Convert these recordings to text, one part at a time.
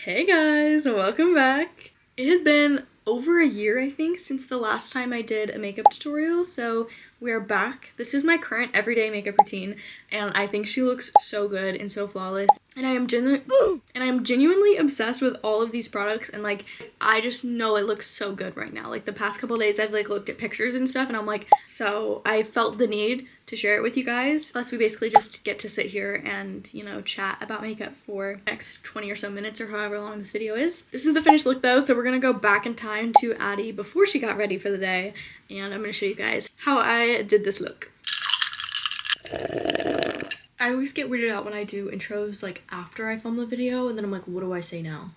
Hey guys, welcome back. It has been over a year, I think, since the last time I did a makeup tutorial, so we're back. This is my current everyday makeup routine, and I think she looks so good and so flawless. And I am genuinely obsessed with all of these products, and like I just know it looks so good right now. Like the past couple days I've like looked at pictures and stuff, and I'm like, so I felt the need to share it with you guys. Plus we basically just get to sit here and, you know, chat about makeup for the next 20 or so minutes or however long this video is. This is the finished look though, so we're gonna go back in time to Addie before she got ready for the day, and I'm gonna show you guys how I did this look. I always get weirded out when I do intros like after I film the video, and then I'm like, what do I say now?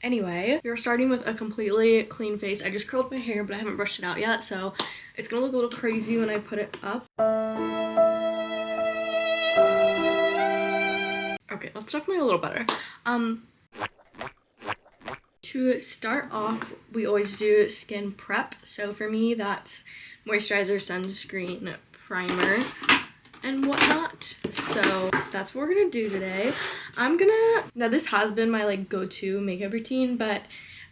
Anyway, we're starting with a completely clean face. I just curled my hair, but I haven't brushed it out yet, so it's gonna look a little crazy when I put it up. Okay, that's definitely a little better. To start off, we always do skin prep. So for me, that's moisturizer, sunscreen, primer, and whatnot. So that's what we're gonna do today. Now this has been my like go-to makeup routine, but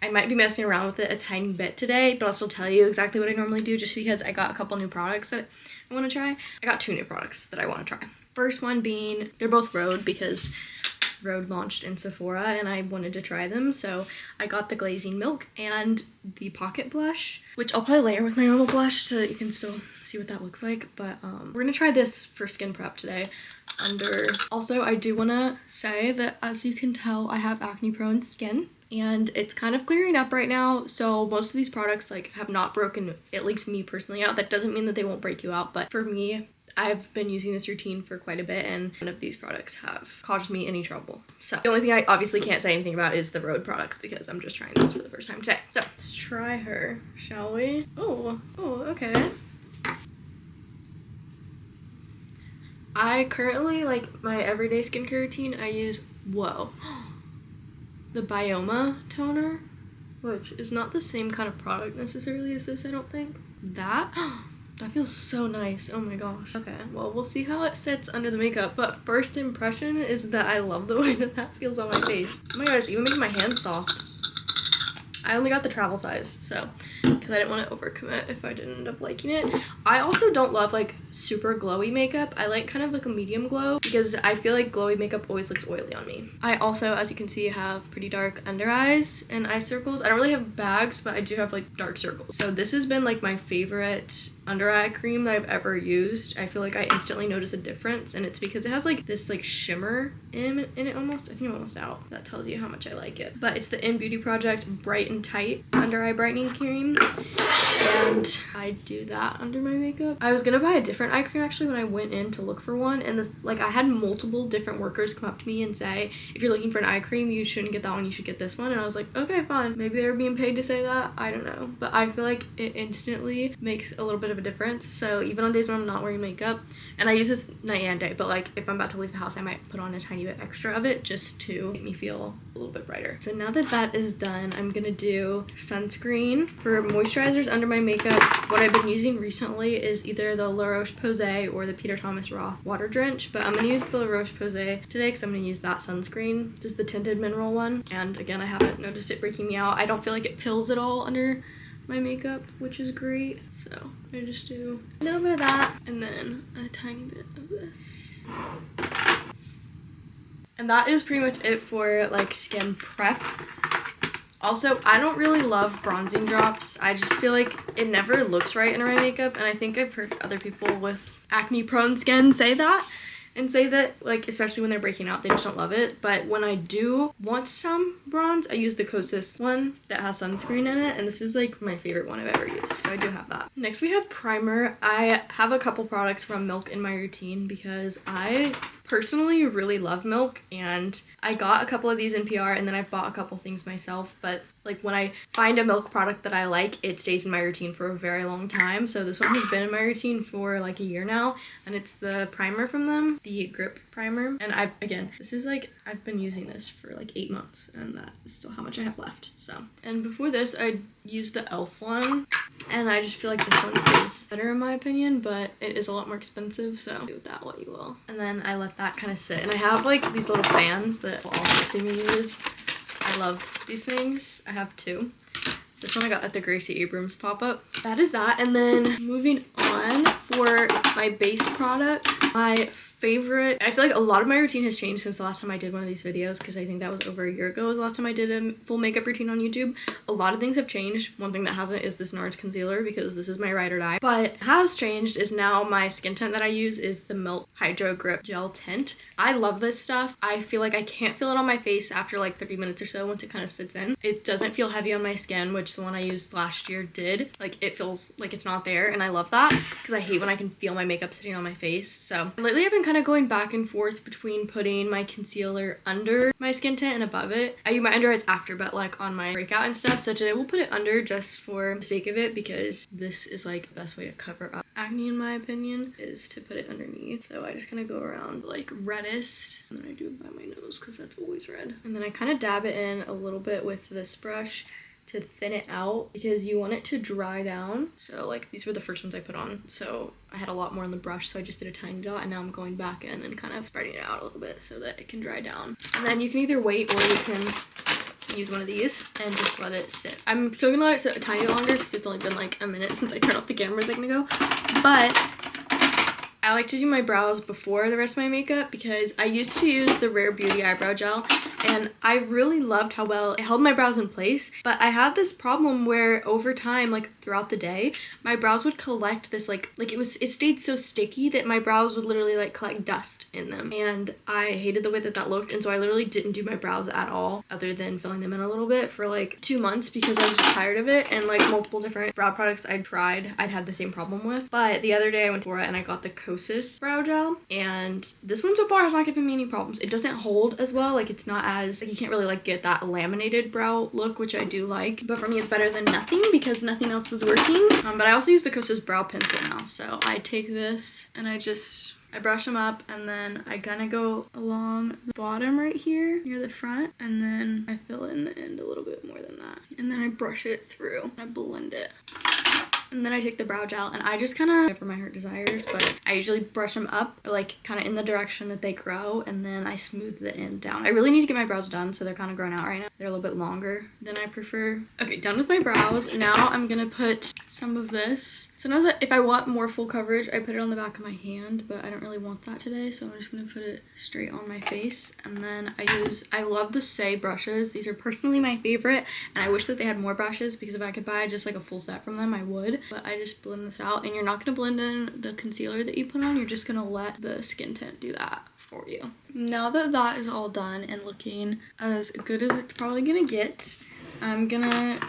I might be messing around with it a tiny bit today, but I'll still tell you exactly what I normally do just because I got a couple new products that I want to try. I got 2 new products that I want to try. First one being, they're both Rhode because Rhode launched in Sephora and I wanted to try them, so I got the Glazing Milk and the Pocket Blush, which I'll probably layer with my normal blush so that you can still see what that looks like, but we're gonna try this for skin prep today. Also, I do want to say that as you can tell, I have acne prone skin and it's kind of clearing up right now, so most of these products like have not broken, at least me personally, out. That doesn't mean that they won't break you out, but for me, I've been using this routine for quite a bit and none of these products have caused me any trouble. So the only thing I obviously can't say anything about is the Rhode products because I'm just trying those for the first time today. So let's try her, shall we? Oh, okay. I currently, like my everyday skincare routine, I use, the Bioma toner, which is not the same kind of product necessarily as this, I don't think. That feels so nice. Oh my gosh. Okay, well, we'll see how it sits under the makeup, but first impression is that I love the way that feels on my face. Oh my god, it's even making my hands soft. I only got the travel size, so, because I didn't want to overcommit if I didn't end up liking it. I also don't love like super glowy makeup. I like kind of like a medium glow because I feel like glowy makeup always looks oily on me. I also, as you can see, have pretty dark under eyes and eye circles. I don't really have bags, but I do have like dark circles. So this has been like my favorite under eye cream that I've ever used. I feel like I instantly notice a difference, and it's because it has like this like shimmer in it almost. I think I'm almost out. That tells you how much I like it. But it's the In Beauty Project Bright and Tight under eye brightening cream, and I do that under my makeup. I was gonna buy a different eye cream actually when I went in to look for one, and this, like, I had multiple different workers come up to me and say, if you're looking for an eye cream, you shouldn't get that one, you should get this one. And I was like, okay, fine. Maybe they were being paid to say that, I don't know, but I feel like it instantly makes a little bit of a difference. So even on days when I'm not wearing makeup, and I use this night and day, but like if I'm about to leave the house, I might put on a tiny bit extra of it just to make me feel a little bit brighter. So now that that is done, I'm gonna do sunscreen. For moisturizers under my makeup, what I've been using recently is either the La Roche-Posay or the Peter Thomas Roth Water Drench, but I'm gonna use the La Roche-Posay today because I'm gonna use that sunscreen. This is the tinted mineral one, and again, I haven't noticed it breaking me out. I don't feel like it pills at all under my makeup, which is great. So I just do a little bit of that and then a tiny bit of this. And that is pretty much it for like skin prep. Also, I don't really love bronzing drops. I just feel like it never looks right under my makeup, and I think I've heard other people with acne prone skin say that, and say that, like, especially when they're breaking out, they just don't love it. But when I do want some bronze, I use the Kosas one that has sunscreen in it, and this is like my favorite one I've ever used, so I do have that. Next we have primer. I have a couple products from Milk in my routine because I personally really love Milk, and I got a couple of these in PR, and then I've bought a couple things myself, but like when I find a Milk product that I like, it stays in my routine for a very long time. So this one has been in my routine for like a year now, and it's the primer from them, the Grip Primer. And I've been using this for like 8 months, and that is still how much I have left. So, and before this, I used the e.l.f. one, And I just feel like this one is better in my opinion, but it is a lot more expensive, so do with that what you will. And then I let that kind of sit. And I have like these little fans that will also see me use. I love these things. I have 2. This one I got at the Gracie Abrams pop-up. That is that. And then moving on for my base products, my favorite, I feel like a lot of my routine has changed since the last time I did one of these videos, because I think that was over a year ago was the last time I did a full makeup routine on YouTube. A lot of things have changed. One thing that hasn't is this NARS concealer, because this is my ride or die. But has changed is now my skin tint that I use is the Milk Hydro Grip Gel Tint. I love this stuff. I feel like I can't feel it on my face after like 30 minutes or so once it kind of sits in. It doesn't feel heavy on my skin, which the one I used last year did. Like it feels like it's not there, and I love that because I hate when I can feel my makeup sitting on my face. So lately I've been kind of going back and forth between putting my concealer under my skin tint and above it. I use my under eyes after, but like on my breakout and stuff. So today we'll put it under just for the sake of it, because this is like the best way to cover up acne in my opinion, is to put it underneath. So I just kind of go around like reddest, and then I do it by my nose because that's always red. And then I kind of dab it in a little bit with this brush to thin it out, because you want it to dry down. So like these were the first ones I put on, so I had a lot more on the brush, so I just did a tiny dot, and now I'm going back in and kind of spreading it out a little bit so that it can dry down. And then you can either wait, or you can use one of these and just let it sit. I'm still gonna let it sit a tiny bit longer because it's only been like a minute since I turned off the camera a second ago, but I like to do my brows before the rest of my makeup, because I used to use the Rare Beauty eyebrow gel and I really loved how well it held my brows in place, but I had this problem where over time, like throughout the day, my brows would collect this like it stayed so sticky that my brows would literally like collect dust in them, and I hated the way that looked. And so I literally didn't do my brows at all other than filling them in a little bit for like 2 months, because I was just tired of it. And like multiple different brow products I'd tried, I'd had the same problem with. But the other day I went to Sephora and I got the Kosas brow gel, and this one so far has not given me any problems. It doesn't hold as well, like it's not as, like you can't really like get that laminated brow look, which I do like, but for me it's better than nothing because nothing else was working. But I also use the Kosas brow pencil now, so I take this and I brush them up, and then I kind of go along the bottom right here near the front, and then I fill in the end a little bit more than that, and then I brush it through. I blend it. And then I take the brow gel and I just kind of, for my heart desires, but I usually brush them up like kind of in the direction that they grow, and then I smooth the end down. I really need to get my brows done, so they're kind of grown out right now. They're a little bit longer than I prefer. Okay, done with my brows. Now I'm gonna put some of this. Sometimes if I want more full coverage, I put it on the back of my hand, but I don't really want that today, so I'm just gonna put it straight on my face. And then I love the Say brushes. These are personally my favorite, and I wish that they had more brushes, because if I could buy just like a full set from them, I would. But I just blend this out, and you're not going to blend in the concealer that you put on, you're just going to let the skin tint do that for you. Now that that is all done and looking as good as it's probably going to get, I'm gonna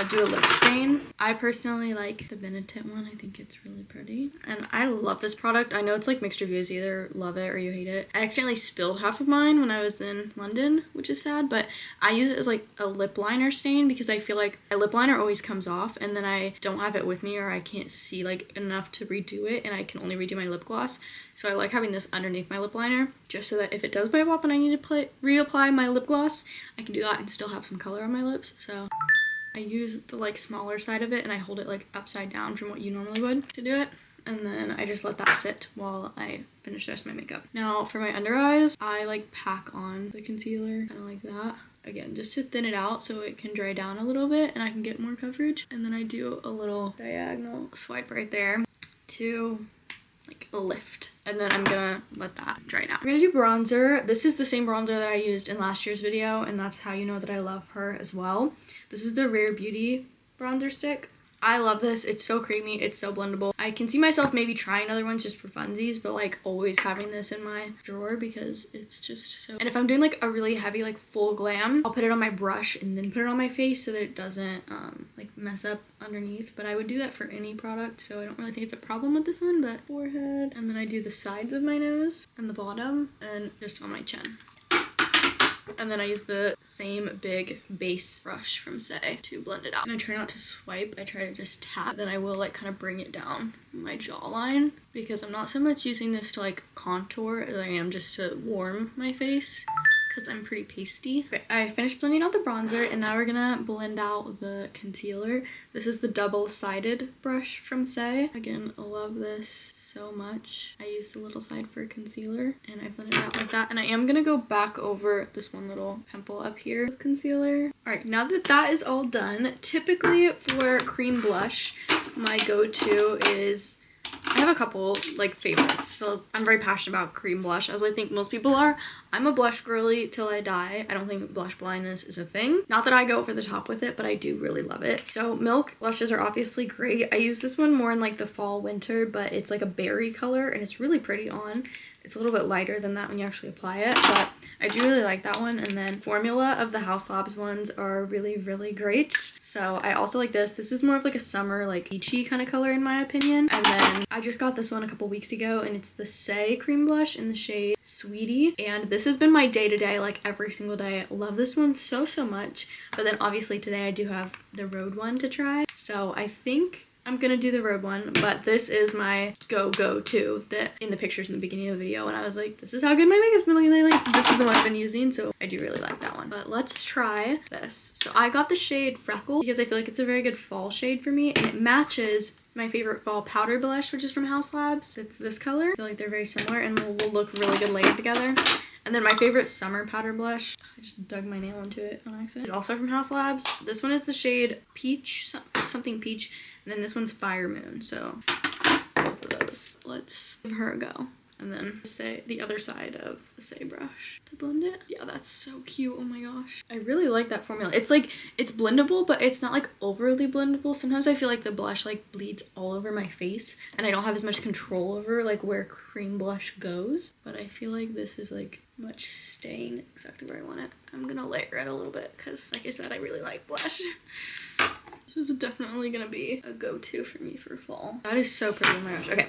do a lip stain. I personally like the Benetint one. I think it's really pretty. And I love this product. I know it's like mixed reviews. You either love it or you hate it. I accidentally spilled half of mine when I was in London, which is sad, but I use it as like a lip liner stain because I feel like my lip liner always comes off and then I don't have it with me, or I can't see like enough to redo it, and I can only redo my lip gloss. So I like having this underneath my lip liner, just so that if it does wipe off and I need to reapply my lip gloss, I can do that and still have some color on my lips. So I use the like smaller side of it and I hold it like upside down from what you normally would to do it. And then I just let that sit while I finish the rest of my makeup. Now for my under eyes, I like pack on the concealer, kind of like that. Again, just to thin it out so it can dry down a little bit and I can get more coverage. And then I do a little diagonal swipe right there to like a lift, and then I'm gonna let that dry now. I'm gonna do bronzer. This is the same bronzer that I used in last year's video, and that's how you know that I love her as well. This is the Rare Beauty bronzer stick. I love this. It's so creamy. It's so blendable. I can see myself maybe trying other ones just for funsies, but like always having this in my drawer because it's just so... And if I'm doing like a really heavy like full glam, I'll put it on my brush and then put it on my face so that it doesn't like mess up underneath. But I would do that for any product, so I don't really think it's a problem with this one. But forehead, and then I do the sides of my nose and the bottom and just on my chin. And then I use the same big base brush from Say to blend it out. And I try not to swipe, I try to just tap. Then I will like kind of bring it down my jawline, because I'm not so much using this to like contour as I am just to warm my face. because I'm pretty pasty. Okay, I finished blending out the bronzer and now we're gonna blend out the concealer. This is the double-sided brush from Say. Again, I love this so much. I use the little side for concealer and I blend it out like that. And I am gonna go back over this one little pimple up here with concealer. All right, now that that is all done, typically for cream blush, my go-to is, I have a couple like favorites. So I'm very passionate about cream blush, as I think most people are. I'm a blush girly till I die. I don't think blush blindness is a thing. Not that I go over the top with it, but I do really love it. So Milk blushes are obviously great. I use this one more in like the fall, winter, but it's like a berry color and it's really pretty on. It's a little bit lighter than that when you actually apply it, but I do really like that one. And then Formula of the House Labs ones are really, really great. So I also like this. This is more of like a summer, like peachy kind of color in my opinion. And then I just got this one a couple weeks ago and it's the Say cream blush in the shade Sweetie. And this has been my day-to-day, like every single day. I love this one so, so much. But then obviously today I do have the Road one to try. So I think I'm gonna do the Road one, but this is my go-to that in the pictures in the beginning of the video when I was like, this is how good my makeup's been looking lately. This is the one I've been using, so I do really like that one. But let's try this. So I got the shade Freckle because I feel like it's a very good fall shade for me and it matches my favorite fall powder blush, which is from House Labs. It's this color. I feel like they're very similar and will look really good layered together. And then my favorite summer powder blush, I just dug my nail into it on accident, is also from House Labs. This one is the shade Peach, something peach, and then this one's Fire Moon, so both of those. Let's give her a go. And then Say the other side of the Say brush to blend it. Yeah, that's so cute. Oh my gosh. I really like that formula. It's like, it's blendable, but it's not like overly blendable. Sometimes I feel like the blush like bleeds all over my face and I don't have as much control over like where cream blush goes. But I feel like this is like much staying exactly where I want it. I'm gonna layer it a little bit because like I said, I really like blush. This is definitely gonna be a go-to for me for fall. That is so pretty. Oh my gosh. Okay.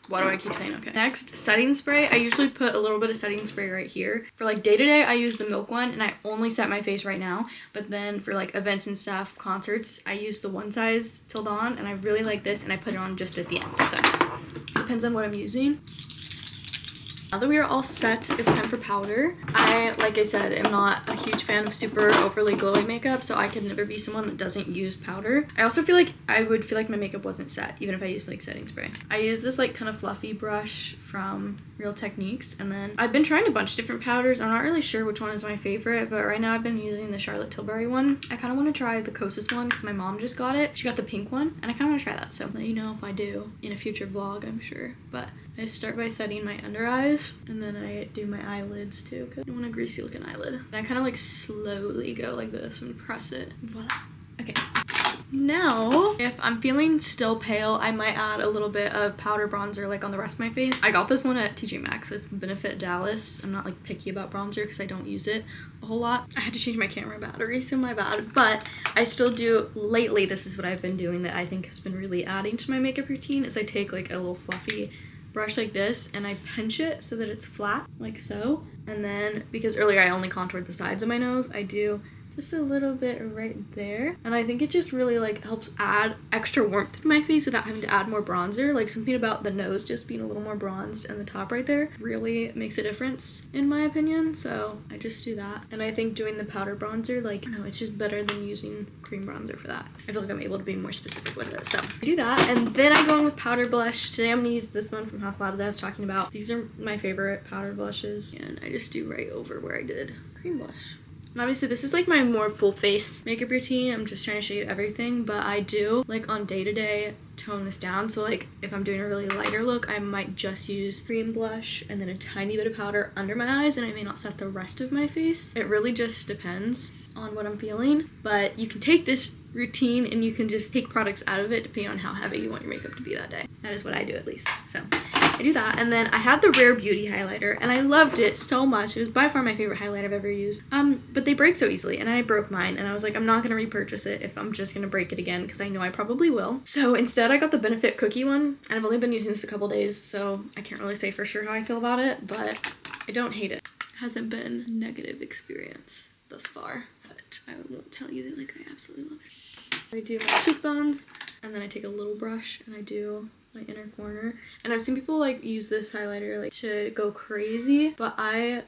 Why do I keep saying okay? Next, setting spray. I usually put a little bit of setting spray right here. For like day-to-day, I use the Milk one and I only set my face right now. But then for like events and stuff, concerts, I use the One Size Till Dawn and I really like this and I put it on just at the end. So depends on what I'm using. Now that we are all set, it's time for powder. Like I said, am not a huge fan of super overly glowy makeup, so I could never be someone that doesn't use powder. I also feel like I would feel like my makeup wasn't set, even if I used like setting spray. I use this like kind of fluffy brush from Real Techniques, and then I've been trying a bunch of different powders. I'm not really sure which one is my favorite, but right now I've been using the Charlotte Tilbury one. I kind of want to try the Kosas one because my mom just got it. She got the pink one, and I kind of want to try that, so I'll let you know if I do in a future vlog, I'm sure. But I start by setting my under eyes and then I do my eyelids too because I don't want a greasy looking eyelid. And I kind of like slowly go like this and press it. Voila. Okay. Now, if I'm feeling still pale, I might add a little bit of powder bronzer like on the rest of my face. I got this one at TJ Maxx. It's the Benefit Dallas. I'm not like picky about bronzer because I don't use it a whole lot. I had to change my camera battery, so my bad. But I still do, lately this is what I've been doing that I think has been really adding to my makeup routine is I take like a little fluffy brush like this and I pinch it so that it's flat like so, and then because earlier I only contoured the sides of my nose, I do just a little bit right there, and I think it just really like helps add extra warmth to my face without having to add more bronzer. Like something about the nose just being a little more bronzed and the top right there really makes a difference in my opinion, so I just do that. And I think doing the powder bronzer, like, no, it's just better than using cream bronzer for that. I feel like I'm able to be more specific with it, so I do that. And then I go in with powder blush. Today I'm gonna use this one from House Labs I was talking about. These are my favorite powder blushes, and I just do right over where I did cream blush. And obviously this is like my more full face makeup routine. I'm just trying to show you everything, but I do like on day-to-day tone this down. So like if I'm doing a really lighter look, I might just use cream blush and then a tiny bit of powder under my eyes, and I may not set the rest of my face. It really just depends on what I'm feeling, but you can take this routine and you can just take products out of it depending on how heavy you want your makeup to be that day. That is what I do at least. So I do that. And then I had the Rare Beauty highlighter and I loved it so much. It was by far my favorite highlight I've ever used. But they break so easily and I broke mine and I was like, I'm not gonna repurchase it if I'm just gonna break it again because I know I probably will. So instead I got the Benefit Cookie one, and I've only been using this a couple days, so I can't really say for sure how I feel about it, but I don't hate it. It hasn't been a negative experience thus far, but I won't tell you that like I absolutely love it. I do my cheekbones, and then I take a little brush and I do my inner corner. And I've seen people like use this highlighter like to go crazy, but I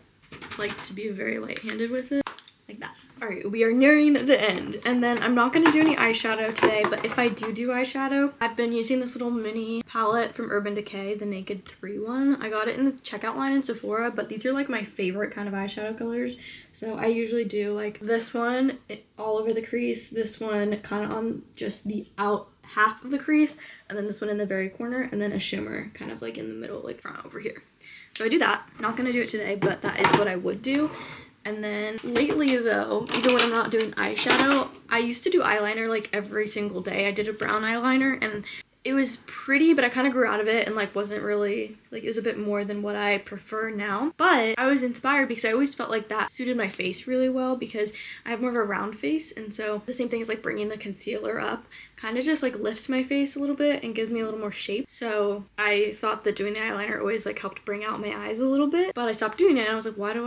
like to be very light-handed with it. Like that. Alright, we are nearing the end, and then I'm not going to do any eyeshadow today, but if I do eyeshadow, I've been using this little mini palette from Urban Decay, the Naked 3 one. I got it in the checkout line in Sephora, but these are like my favorite kind of eyeshadow colors. So I usually do like this one all over the crease, this one kind of on just the out half of the crease, and then this one in the very corner, and then a shimmer kind of like in the middle, like front over here. So I do that. Not going to do it today, but that is what I would do. And then lately though, even when I'm not doing eyeshadow, I used to do eyeliner like every single day. I did a brown eyeliner and it was pretty, but I kind of grew out of it and like wasn't really, like it was a bit more than what I prefer now. But I was inspired because I always felt like that suited my face really well because I have more of a round face, and so the same thing is like bringing the concealer up kind of just like lifts my face a little bit and gives me a little more shape. So I thought that doing the eyeliner always like helped bring out my eyes a little bit, but I stopped doing it and I was like, why did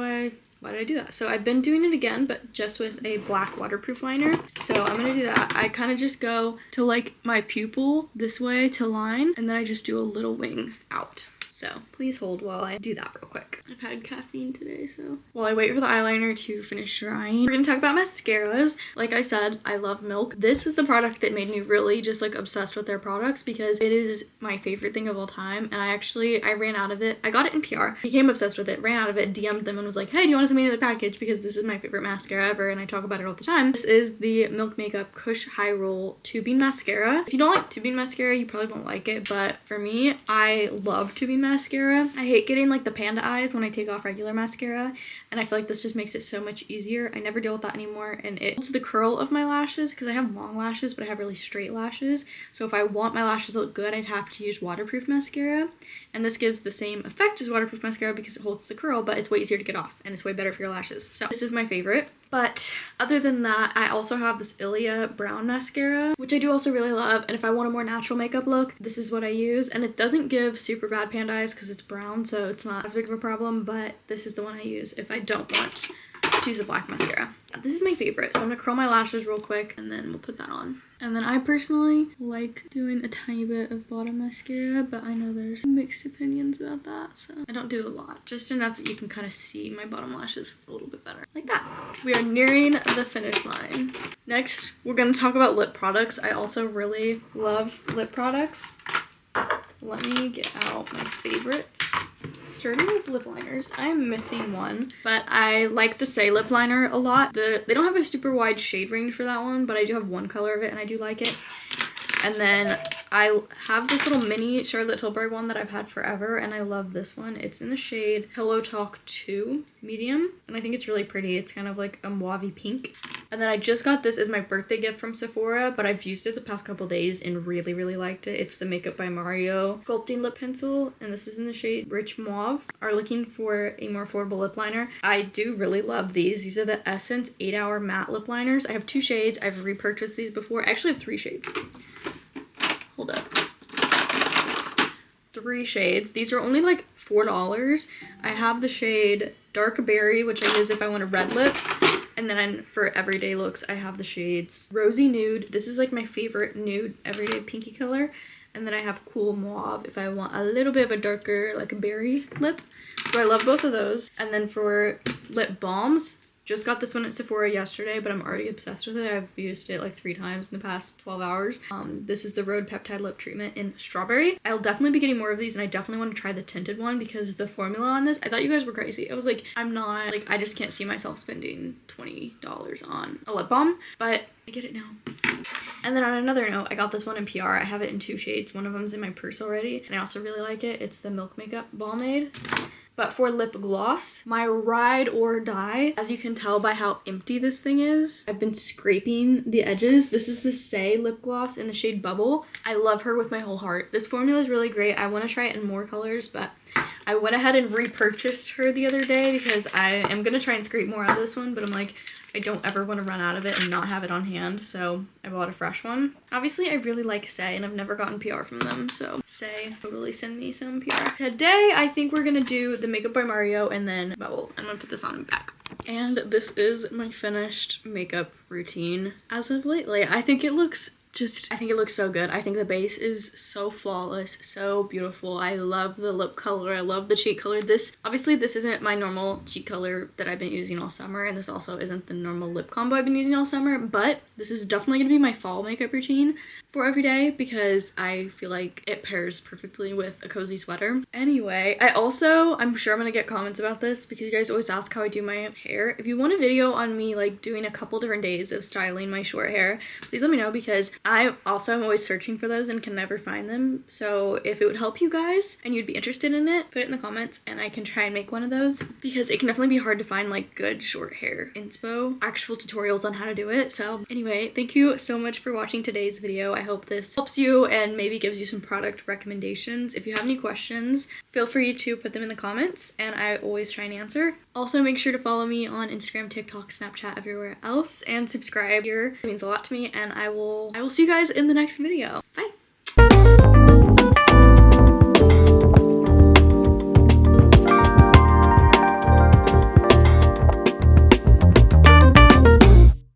I do that? So I've been doing it again, but just with a black waterproof liner. So I'm gonna do that. I kind of just go to like my pupil this way to line, and then I just do a little wing out. So please hold while I do that real quick. I've had caffeine today, so while I wait for the eyeliner to finish drying, we're gonna talk about mascaras. Like I said, I love Milk. This is the product that made me really just like obsessed with their products because it is my favorite thing of all time. And I ran out of it. I got it in PR, became obsessed with it, ran out of it, DM'd them and was like, hey, do you want to send me another package? Because this is my favorite mascara ever and I talk about it all the time. This is the Milk Makeup Kush High Roll Tubing Mascara. If you don't like tubing mascara, you probably won't like it, but for me, I love tubing mascara. I hate getting like the panda eyes when I take off regular mascara, and I feel like this just makes it so much easier. I never deal with that anymore, and it's the curl of my lashes because I have long lashes, but I have really straight lashes. So if I want my lashes to look good, I'd have to use waterproof mascara, and this gives the same effect as waterproof mascara because it holds the curl, but it's way easier to get off, and it's way better for your lashes. So this is my favorite. But other than that, I also have this Ilia brown mascara, which I do also really love. And if I want a more natural makeup look, this is what I use. And it doesn't give super bad panda eyes because it's brown, so it's not as big of a problem. But this is the one I use if I don't want to use a black mascara. This is my favorite. So I'm gonna curl my lashes real quick and then we'll put that on. And then I personally like doing a tiny bit of bottom mascara, but I know there's mixed opinions about that, so I don't do a lot. Just enough that you can kind of see my bottom lashes a little bit better. Like that. We are nearing the finish line. Next, we're gonna talk about lip products. I also really love lip products. Let me get out my favorites. Starting with lip liners, I'm missing one, but I like the Say lip liner a lot. They don't have a super wide shade range for that one, but I do have one color of it and I do like it. And then I have this little mini Charlotte Tilbury one that I've had forever, and I love this one. It's in the shade Pillow Talk 2 medium, and I think it's really pretty. It's kind of like a mauve pink. And then I just got this as my birthday gift from Sephora, but I've used it the past couple days and really, really liked it. It's the Makeup by Mario Sculpting Lip Pencil, and this is in the shade Rich Mauve. Are looking for a more affordable lip liner. I do really love these. These are the Essence 8-Hour Matte Lip Liners. I have 2 shades. I've repurchased these before. I actually have 3 shades. Hold up. 3 shades. These are only like $4. I have the shade Dark Berry, which I use if I want a red lip. And then for everyday looks, I have the shades Rosy Nude. This is like my favorite nude everyday pinky color. And then I have Cool Mauve if I want a little bit of a darker, like a berry lip. So I love both of those. And then for lip balms, just got this one at Sephora yesterday, but I'm already obsessed with it. I've used it like 3 times in the past 12 hours. This is the Rhode Peptide Lip Treatment in Strawberry. I'll definitely be getting more of these, and I definitely want to try the tinted one because the formula on this, I thought you guys were crazy. I was like, I just can't see myself spending $20 on a lip balm, but I get it now. And then on another note, I got this one in PR. I have it in 2 shades. One of them's in my purse already, and I also really like it. It's the Milk Makeup Balmaid. But for lip gloss, my ride or die, as you can tell by how empty this thing is, I've been scraping the edges. This is the Say lip gloss in the shade Bubble. I love her with my whole heart. This formula is really great. I want to try it in more colors, but I went ahead and repurchased her the other day because I am going to try and scrape more out of this one, but I'm like, I don't ever want to run out of it and not have it on hand, so I bought a fresh one. Obviously, I really like Say, and I've never gotten PR from them, so Say, totally send me some PR. Today, I think we're gonna do the Makeup by Mario and then Bubble. I'm gonna put this on and back. And this is my finished makeup routine as of lately. I think it looks I think it looks so good. I think the base is so flawless, so beautiful. I love the lip color. I love the cheek color. Obviously this isn't my normal cheek color that I've been using all summer, and this also isn't the normal lip combo I've been using all summer, but this is definitely gonna be my fall makeup routine for every day because I feel like it pairs perfectly with a cozy sweater. Anyway, I'm sure I'm gonna get comments about this because you guys always ask how I do my hair. If you want a video on me like doing a couple different days of styling my short hair, please let me know because I'm always searching for those and can never find them. So if it would help you guys and you'd be interested in it, put it in the comments and I can try and make one of those because it can definitely be hard to find like good short hair inspo, actual tutorials on how to do it. So anyway, thank you so much for watching today's video. I hope this helps you and maybe gives you some product recommendations. If you have any questions, feel free to put them in the comments and I always try and answer. Also, make sure to follow me on Instagram, TikTok, Snapchat, everywhere else, and subscribe here. It means a lot to me, and I will see you guys in the next video. Bye!